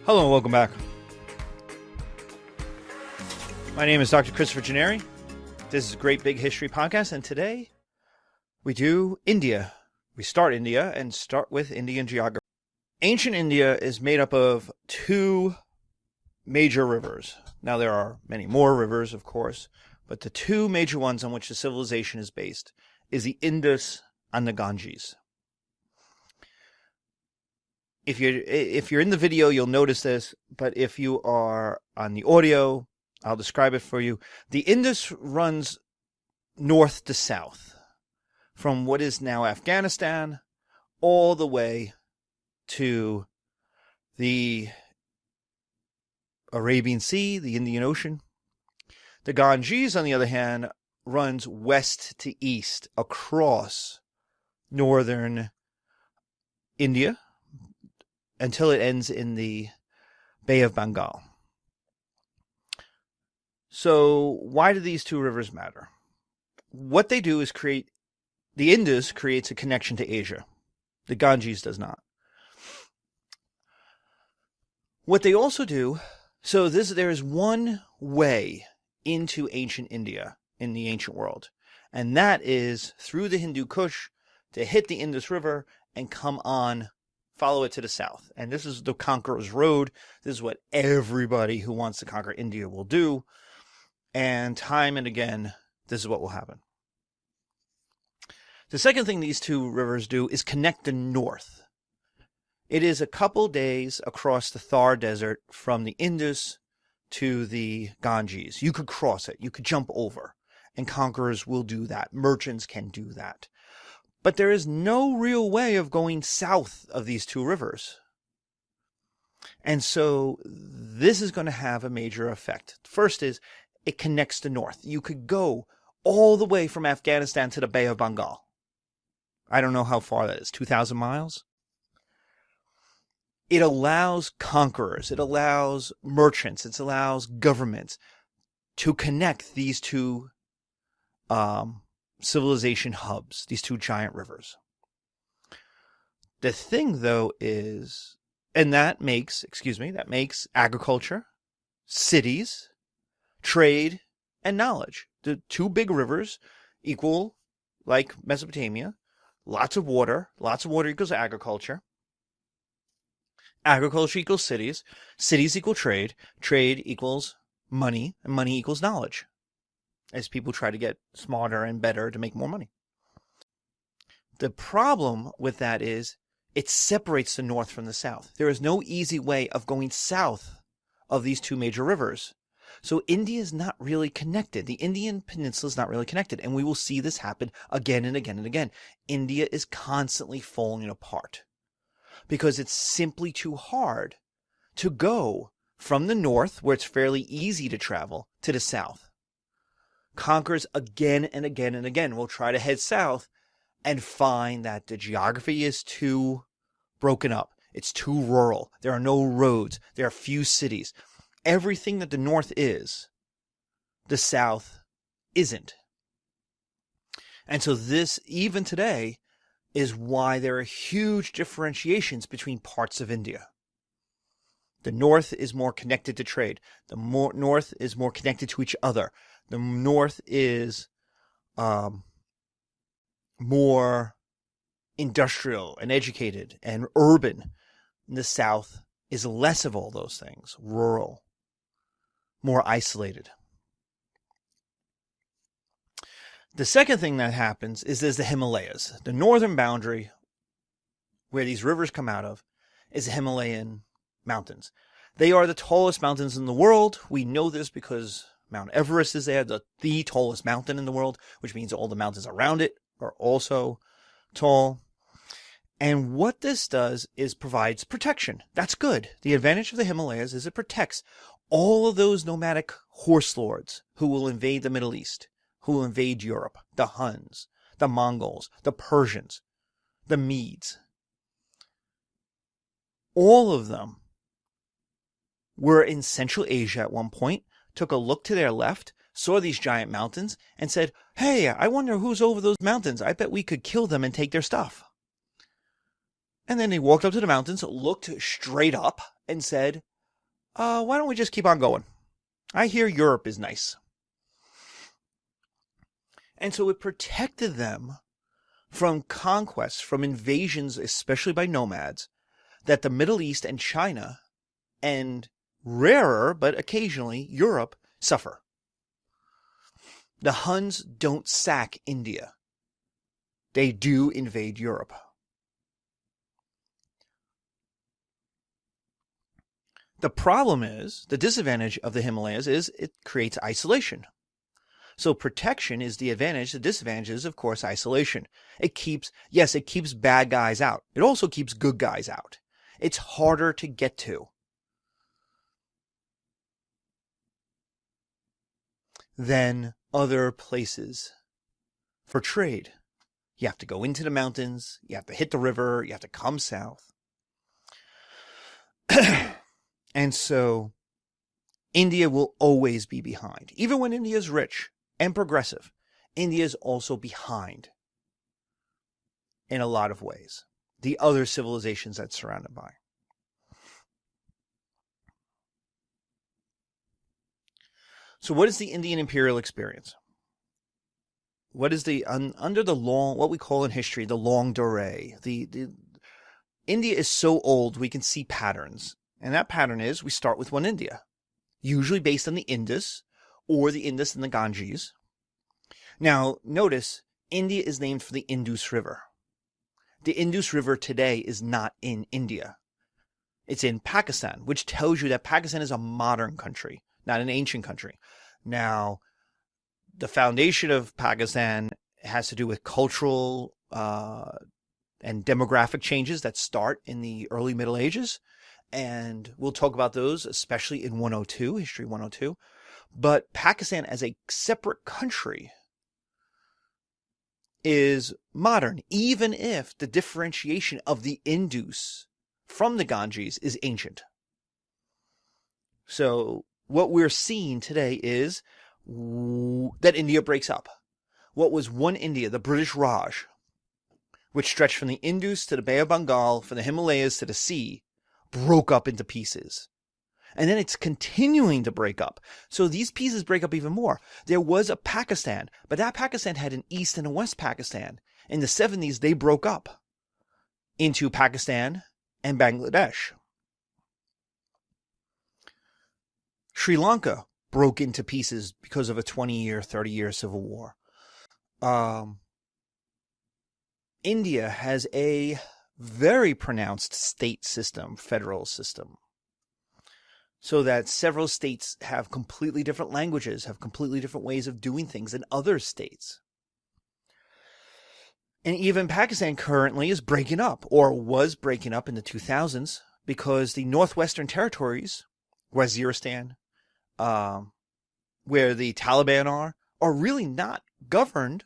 Hello and welcome back. My name is Dr. Christopher Gennari. This is a Great Big History Podcast, and today we do India. We start India and start with Indian geography. Ancient India is made up of two major rivers. Now there are many more rivers, of course, but the two major ones on which the civilization is based is the Indus and the Ganges. If you're in the video, you'll notice this, but if you are on the audio, I'll describe it for you. The Indus runs north to south from what is now Afghanistan all the way to the Arabian Sea, the Indian Ocean. The Ganges, on the other hand, runs west to east across northern India until it ends in the Bay of Bengal. So why do these two rivers matter? What they do is the Indus creates a connection to Asia. The Ganges does not. What they also do, there is one way into ancient India in the ancient world, and that is through the Hindu Kush to hit the Indus River and come on, follow it to the south. And this is the Conqueror's Road. This is what everybody who wants to conquer India will do. And time and again, this is what will happen. The second thing these two rivers do is connect the north. It is a couple days across the Thar Desert from the Indus to the Ganges. You could cross it. You could jump over. And conquerors will do that. Merchants can do that. But there is no real way of going south of these two rivers. And so this is going to have a major effect. First is it connects the north. You could go all the way from Afghanistan to the Bay of Bengal. I don't know how far that is, 2,000 miles? It allows conquerors, it allows merchants, it allows governments to connect these two civilization hubs, these two giant rivers. The thing, though, is, and that makes agriculture, cities, trade, and knowledge. The two big rivers equal, like Mesopotamia, lots of water equals agriculture. Agriculture equals cities. Cities equal trade. Trade equals money, and money equals knowledge, as people try to get smarter and better to make more money. The problem with that is it separates the north from the south. There is no easy way of going south of these two major rivers. So India is not really connected. The Indian peninsula is not really connected. And we will see this happen again and again and again. India is constantly falling apart because it's simply too hard to go from the north, where it's fairly easy to travel, to the south. Conquerors again and again and again will try to head south and find that the geography is too broken up. It's too rural. There are no roads. There are few cities. Everything that the north is, the south isn't. And so this, even today, is why there are huge differentiations between parts of India. The north is more connected to trade. The north is more connected to each other. The north is more industrial and educated and urban. The south is less of all those things, rural, more isolated. The second thing that happens is there's the Himalayas. The northern boundary where these rivers come out of is the Himalayan mountains. They are the tallest mountains in the world. We know this because Mount Everest is there, the tallest mountain in the world, which means all the mountains around it are also tall. And what this does is provides protection. That's good. The advantage of the Himalayas is it protects all of those nomadic horse lords who will invade the Middle East, who will invade Europe, the Huns, the Mongols, the Persians, the Medes. All of them were in Central Asia at one point, took a look to their left, saw these giant mountains, and said, "Hey, I wonder who's over those mountains. I bet we could kill them and take their stuff." And then they walked up to the mountains, looked straight up, and said, why don't we just keep on going? I hear Europe is nice. And so it protected them from conquests, from invasions, especially by nomads, that the Middle East and China, and rarer, but occasionally, Europe, suffer. The Huns don't sack India. They do invade Europe. The problem is, the disadvantage of the Himalayas is it creates isolation. So protection is the advantage. The disadvantage is, of course, isolation. It keeps bad guys out. It also keeps good guys out. It's harder to get to than other places for trade. You have to go into the mountains. You have to hit the river. You have to come south. And so India will always be behind. Even when India is rich and progressive, India is also behind in a lot of ways. The other civilizations that's surrounded by. So what is the Indian imperial experience? What is the, under the long, what we call in history, the longue durée? India is so old, we can see patterns. And that pattern is, we start with one India, usually based on the Indus, or the Indus and the Ganges. Now, notice, India is named for the Indus River. The Indus River today is not in India. It's in Pakistan, which tells you that Pakistan is a modern country, not an ancient country. Now, the foundation of Pakistan has to do with cultural and demographic changes that start in the early Middle Ages. And we'll talk about those, especially in 102, History 102. But Pakistan as a separate country is modern, even if the differentiation of the Indus from the Ganges is ancient. So what we're seeing today is that India breaks up. What was one India, the British Raj, which stretched from the Indus to the Bay of Bengal, from the Himalayas to the sea, broke up into pieces. And then it's continuing to break up. So these pieces break up even more. There was a Pakistan, but that Pakistan had an East and a West Pakistan. In the 70s, they broke up into Pakistan and Bangladesh. Sri Lanka broke into pieces because of a 20-year, 30-year civil war. India has a very pronounced state system, federal system. So that several states have completely different languages, have completely different ways of doing things than other states. And even Pakistan currently is breaking up, or was breaking up in the 2000s, because the Northwestern Territories, Waziristan, where the Taliban are really not governed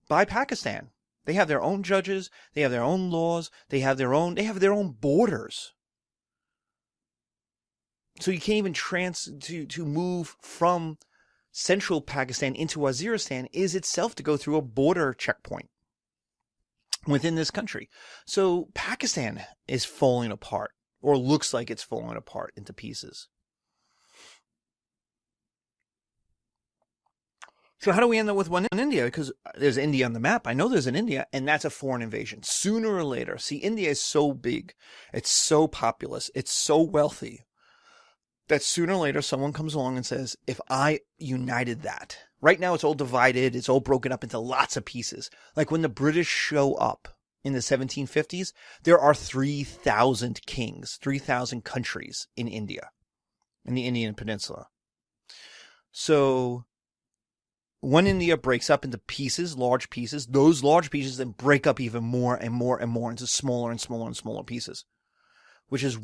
by Pakistan. They have their own judges, they have their own laws, they have their own borders. So you can't even to move from central Pakistan into Waziristan is itself to go through a border checkpoint within this country. So Pakistan is falling apart, or looks like it's falling apart into pieces. So how do we end up with one India? Because there's India on the map. I know there's an India, and that's a foreign invasion. Sooner or later, see, India is so big, it's so populous, it's so wealthy, that sooner or later someone comes along and says, if I united that. Right now it's all divided, it's all broken up into lots of pieces. Like when the British show up in the 1750s, there are 3,000 kings, 3,000 countries in India, in the Indian Peninsula. So one India breaks up into pieces, large pieces. Those large pieces then break up even more and more and more into smaller and smaller and smaller pieces. Which is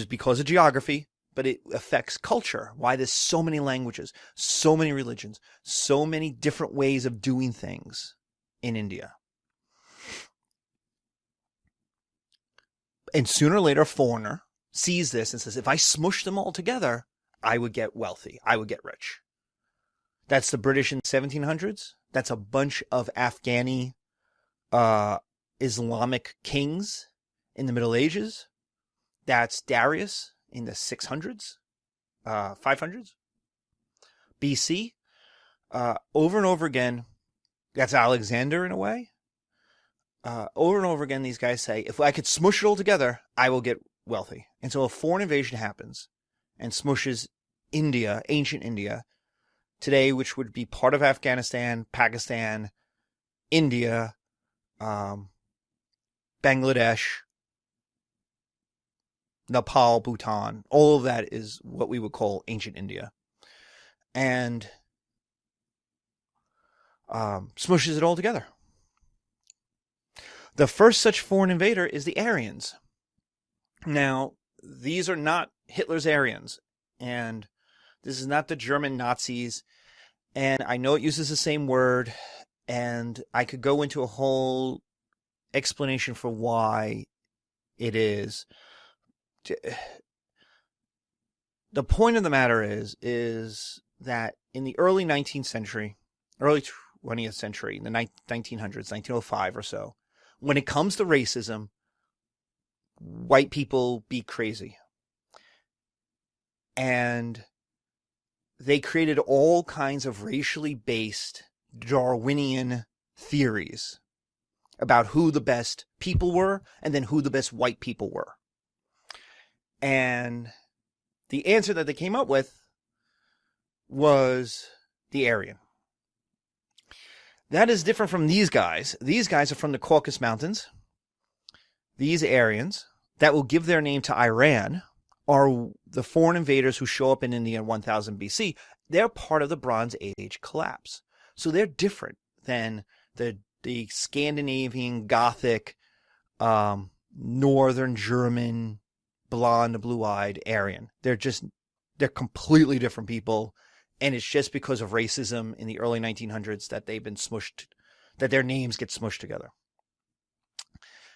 because of geography, but it affects culture. Why there's so many languages, so many religions, so many different ways of doing things in India. And sooner or later, a foreigner sees this and says, if I smush them all together, I would get wealthy. I would get rich. That's the British in the 1700s. That's a bunch of Afghani Islamic kings in the Middle Ages. That's Darius in the 600s, 500s BC. Over and over again, that's Alexander in a way. Over and over again, these guys say, if I could smush it all together, I will get wealthy. And so a foreign invasion happens and smushes India, ancient India, today, which would be part of Afghanistan, Pakistan, India, Bangladesh, Nepal, Bhutan. All of that is what we would call ancient India. And smushes it all together. The first such foreign invader is the Aryans. Now, these are not Hitler's Aryans, and this is not the German Nazis, and I know it uses the same word, and I could go into a whole explanation for why it is. The point of the matter is that in the early 19th century, early 20th century, in the 1900s, 1905 or so, when it comes to racism, white people be crazy. And they created all kinds of racially based Darwinian theories about who the best people were and then who the best white people were. And the answer that they came up with was the Aryan. That is different from these guys. These guys are from the Caucasus Mountains. These Aryans that will give their name to Iran are the foreign invaders who show up in India in 1000 BC. They're part of the Bronze Age collapse. So they're different than the Scandinavian, Gothic, Northern German, blonde, blue-eyed Aryan. They're completely different people. And it's just because of racism in the early 1900s that they've been smushed, that their names get smushed together.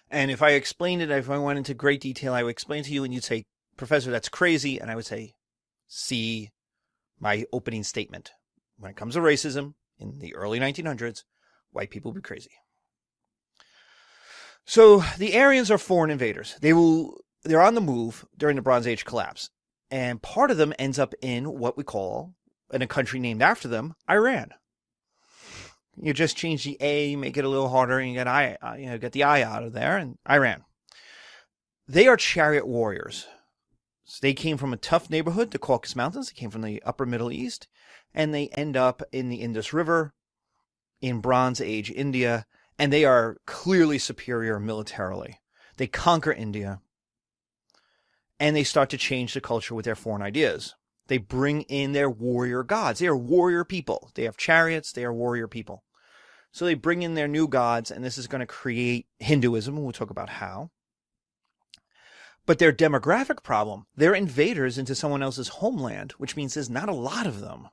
And if I explained it, if I went into great detail, I would explain to you and you'd say, Professor, that's crazy. And I would say, see my opening statement. When it comes to racism in the early 1900s, white people be crazy. So the Aryans are foreign invaders. They're on the move during the Bronze Age collapse. And part of them ends up in what we call, in a country named after them, Iran. You just change the A, make it a little harder, and you get the I out of there, and Iran. They are chariot warriors. So they came from a tough neighborhood, the Caucasus Mountains. They came from the upper Middle East, and they end up in the Indus River in Bronze Age India, and they are clearly superior militarily. They conquer India, and they start to change the culture with their foreign ideas. They bring in their warrior gods. They are warrior people. They have chariots. They are warrior people. So they bring in their new gods, and this is going to create Hinduism, and we'll talk about how. But their demographic problem, they're invaders into someone else's homeland, which means there's not a lot of them,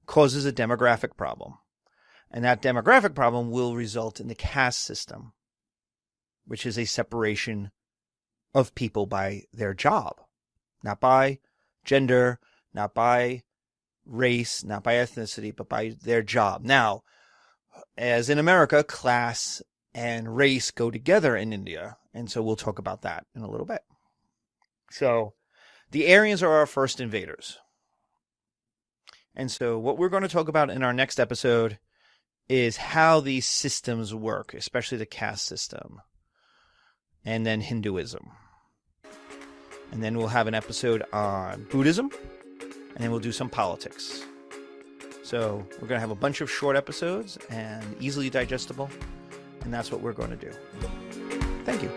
causes a demographic problem. And that demographic problem will result in the caste system, which is a separation of people by their job, not by gender, not by race, not by ethnicity, but by their job. Now, as in America, class and race go together in India, and so we'll talk about that in a little bit. So, the Aryans are our first invaders. And so what we're going to talk about in our next episode is how these systems work, especially the caste system, and then Hinduism. And then we'll have an episode on Buddhism, and then we'll do some politics. So we're going to have a bunch of short episodes and easily digestible, and that's what we're going to do. Thank you.